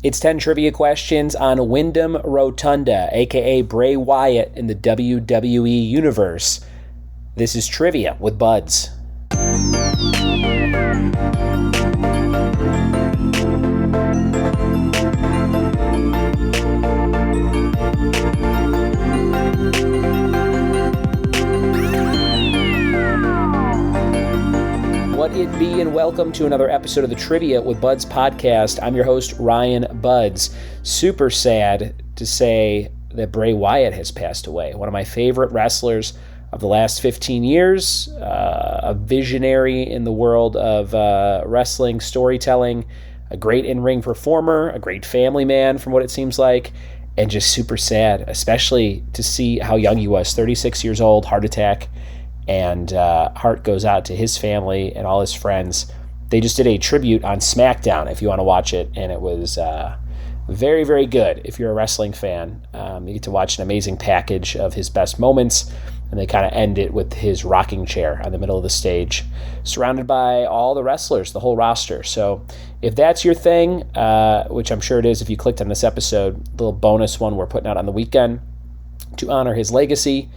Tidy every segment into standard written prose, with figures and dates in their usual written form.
It's 10 trivia questions on Windam Rotunda, aka Bray Wyatt in the WWE Universe. This is Trivia with Buds. What it be, and welcome to another episode of the Trivia with Buds podcast. I'm your host, Ryan Buds. Super sad to say that Bray Wyatt has passed away. One of my favorite wrestlers of the last 15 years, a visionary in the world of wrestling storytelling, a great in-ring performer, a great family man from what it seems like, and just super sad, especially to see how young he was, 36 years old, heart attack. And heart goes out to his family and all his friends. They just did a tribute on SmackDown, if you want to watch it, and it was very, very good. If you're a wrestling fan, you get to watch an amazing package of his best moments, and they kind of end it with his rocking chair on the middle of the stage, surrounded by all the wrestlers, the whole roster. So if that's your thing, which I'm sure it is if you clicked on this episode, the little bonus one we're putting out on the weekend to honor his legacy,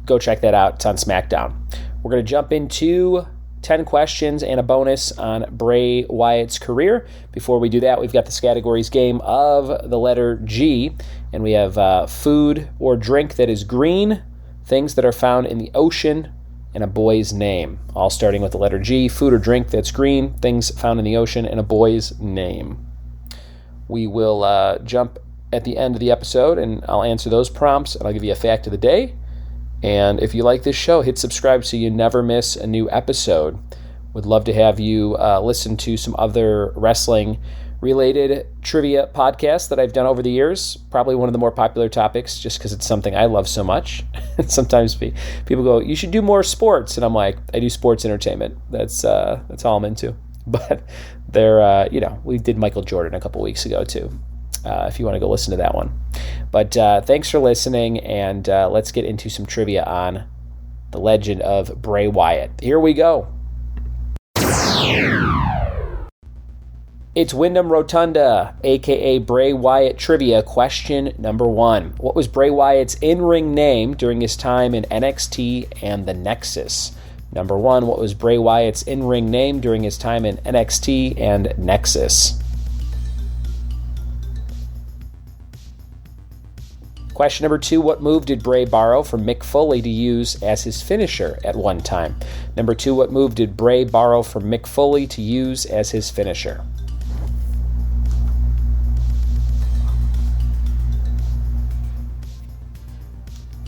go check that out. It's on SmackDown. We're going to jump into 10 questions and a bonus on Bray Wyatt's career. Before we do that, we've got this categories game of the letter G, and we have food or drink that is green, things that are found in the ocean, and a boy's name. All starting with the letter G, food or drink that's green, things found in the ocean, and a boy's name. We will jump at the end of the episode, and I'll answer those prompts, and I'll give you a fact of the day. And if you like this show, hit subscribe so you never miss a new episode. Would love to have you listen to some other wrestling-related trivia podcasts that I've done over the years. Probably one of the more popular topics, just because it's something I love so much. Sometimes people go, "You should do more sports," and I'm like, "I do sports entertainment. That's all I'm into." But we did Michael Jordan a couple weeks ago too. If you want to go listen to that one. But thanks for listening, and let's get into some trivia on the legend of Bray Wyatt. Here we go. It's Windam Rotunda, a.k.a. Bray Wyatt trivia. Question number 1. What was Bray Wyatt's in-ring name during his time in NXT and the Nexus? Number 1, what was Bray Wyatt's in-ring name during his time in NXT and Nexus? Question number 2, what move did Bray borrow from Mick Foley to use as his finisher at one time? Number 2, what move did Bray borrow from Mick Foley to use as his finisher?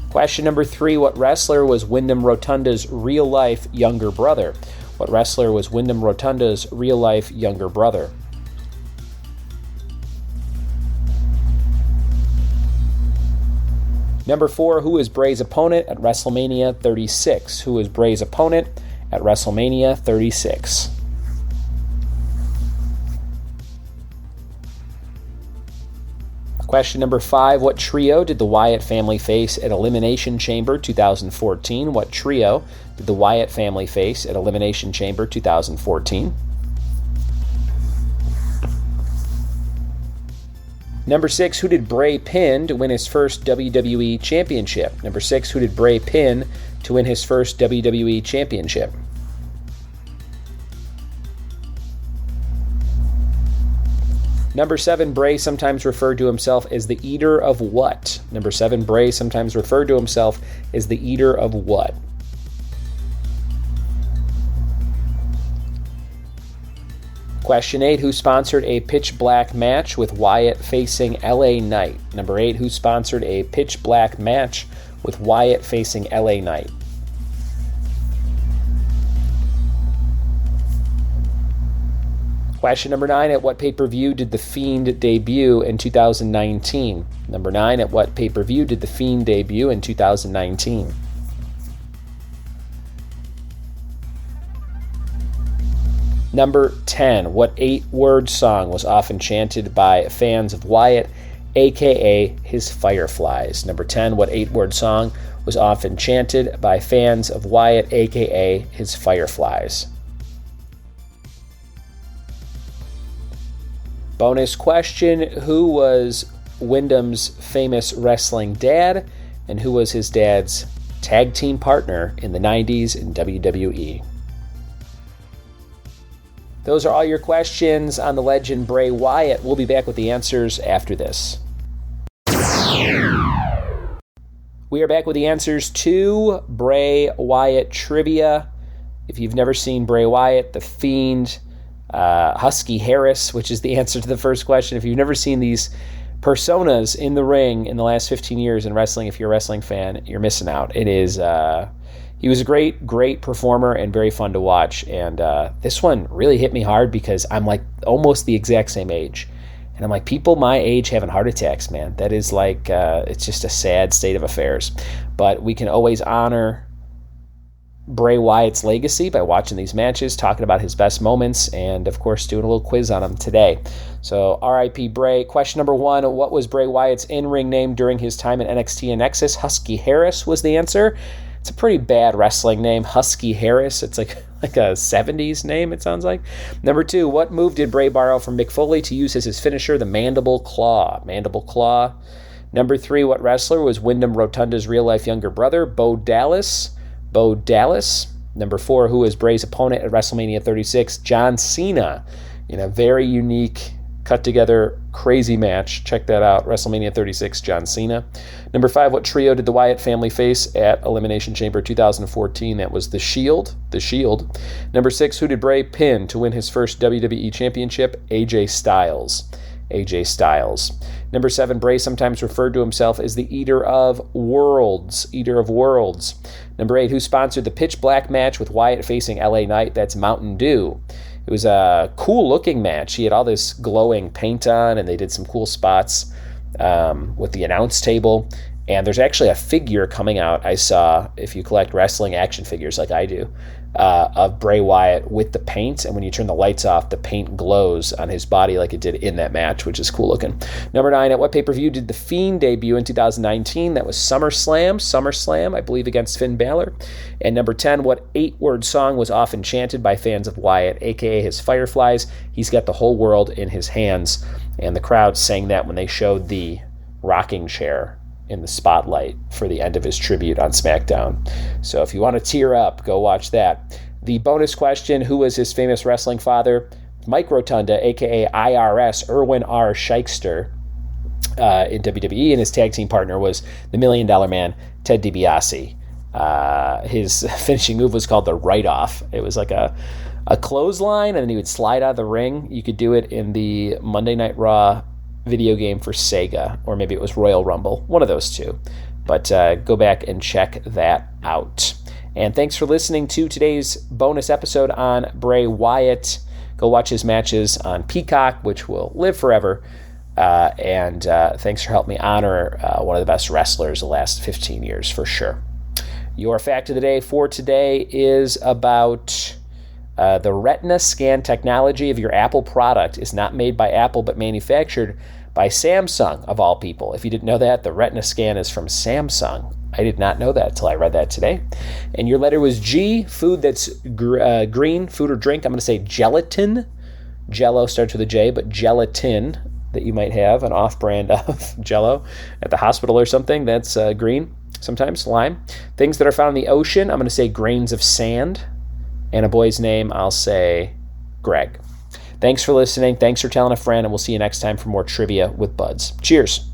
Question number 3, what wrestler was Windam Rotunda's real-life younger brother? What wrestler was Windam Rotunda's real-life younger brother? Number 4, who is Bray's opponent at WrestleMania 36? Who is Bray's opponent at WrestleMania 36? Question number 5, what trio did the Wyatt family face at Elimination Chamber 2014? What trio did the Wyatt family face at Elimination Chamber 2014? Number 6, who did Bray pin to win his first WWE Championship? Number 6, who did Bray pin to win his first WWE Championship? Number 7, Bray sometimes referred to himself as the Eater of what? Number 7, Bray sometimes referred to himself as the Eater of what? Question 8, who sponsored a pitch black match with Wyatt facing LA Knight? Number 8, who sponsored a pitch black match with Wyatt facing LA Knight? Question number 9, at what pay-per-view did The Fiend debut in 2019? Number 9, at what pay-per-view did The Fiend debut in 2019? Number 10, what 8-word song was often chanted by fans of Wyatt, a.k.a. his Fireflies? Number 10, what 8-word song was often chanted by fans of Wyatt, a.k.a. his Fireflies? Bonus question, who was Windam's famous wrestling dad, and who was his dad's tag team partner in the 90s in WWE? Those are all your questions on the legend Bray Wyatt. We'll be back with the answers after this. We are back with the answers to Bray Wyatt trivia. If you've never seen Bray Wyatt, The Fiend, Husky Harris, which is the answer to the first question. If you've never seen these personas in the ring in the last 15 years in wrestling, if you're a wrestling fan, you're missing out. It is, he was a great performer and very fun to watch. And this one really hit me hard because I'm like almost the exact same age. And I'm like, people my age having heart attacks, man. That is like, it's just a sad state of affairs. But we can always honor Bray Wyatt's legacy by watching these matches, talking about his best moments, and of course doing a little quiz on him today. So R.I.P. Bray. Question number 1, what was Bray Wyatt's in-ring name during his time in NXT and Nexus? Husky Harris was the answer. It's a pretty bad wrestling name, Husky Harris. It's like a 70s name, it sounds like. Number 2, what move did Bray borrow from Mick Foley to use as his finisher? The Mandible Claw. Mandible Claw. Number 3, what wrestler was Windam Rotunda's real-life younger brother? Bo Dallas. Bo Dallas. Number 4, who was Bray's opponent at WrestleMania 36? John Cena. In a very unique, cut-together, crazy match. Check that out, WrestleMania 36, John Cena. Number 5, what trio did the Wyatt family face at Elimination Chamber 2014? That was The Shield. The Shield. Number 6, who did Bray pin to win his first WWE Championship? AJ Styles. AJ Styles. Number 7, Bray sometimes referred to himself as the Eater of Worlds. Eater of Worlds. Number 8, who sponsored the Pitch Black match with Wyatt facing LA Knight? That's Mountain Dew. It was a cool-looking match. He had all this glowing paint on, and they did some cool spots with the announce table. And there's actually a figure coming out, I saw, if you collect wrestling action figures like I do, of Bray Wyatt with the paint. And when you turn the lights off, the paint glows on his body like it did in that match, which is cool looking. Number 9, at what pay-per-view did The Fiend debut in 2019? That was SummerSlam, I believe, against Finn Balor. And number 10, what 8-word song was often chanted by fans of Wyatt, a.k.a. his Fireflies? He's got the whole world in his hands. And the crowd sang that when they showed the rocking chair in the spotlight for the end of his tribute on SmackDown. So if you want to tear up, go watch that. The bonus question, who was his famous wrestling father? Mike Rotunda, a.k.a. IRS, Irwin R. Shikester, in WWE, and his tag team partner was the $1 Million Man, Ted DiBiase. His finishing move was called the Write-Off. It was like a clothesline, and then he would slide out of the ring. You could do it in the Monday Night Raw video game for Sega, or maybe it was Royal Rumble, one of those two. But go back and check that out. And thanks for listening to today's bonus episode on Bray Wyatt. Go watch his matches on Peacock, which will live forever. And thanks for helping me honor one of the best wrestlers the last 15 years, for sure. Your fact of the day for today is about the retina scan technology of your Apple product is not made by Apple, but manufactured by Samsung, of all people. If you didn't know that, the retina scan is from Samsung. I did not know that until I read that today. And your letter was G, food that's green, food or drink. I'm going to say gelatin. Jello starts with a J, but gelatin that you might have, an off-brand of Jello at the hospital or something. That's green, sometimes lime. Things that are found in the ocean, I'm going to say grains of sand. And a boy's name, I'll say Greg. Thanks for listening. Thanks for telling a friend, and we'll see you next time for more Trivia with Buds. Cheers.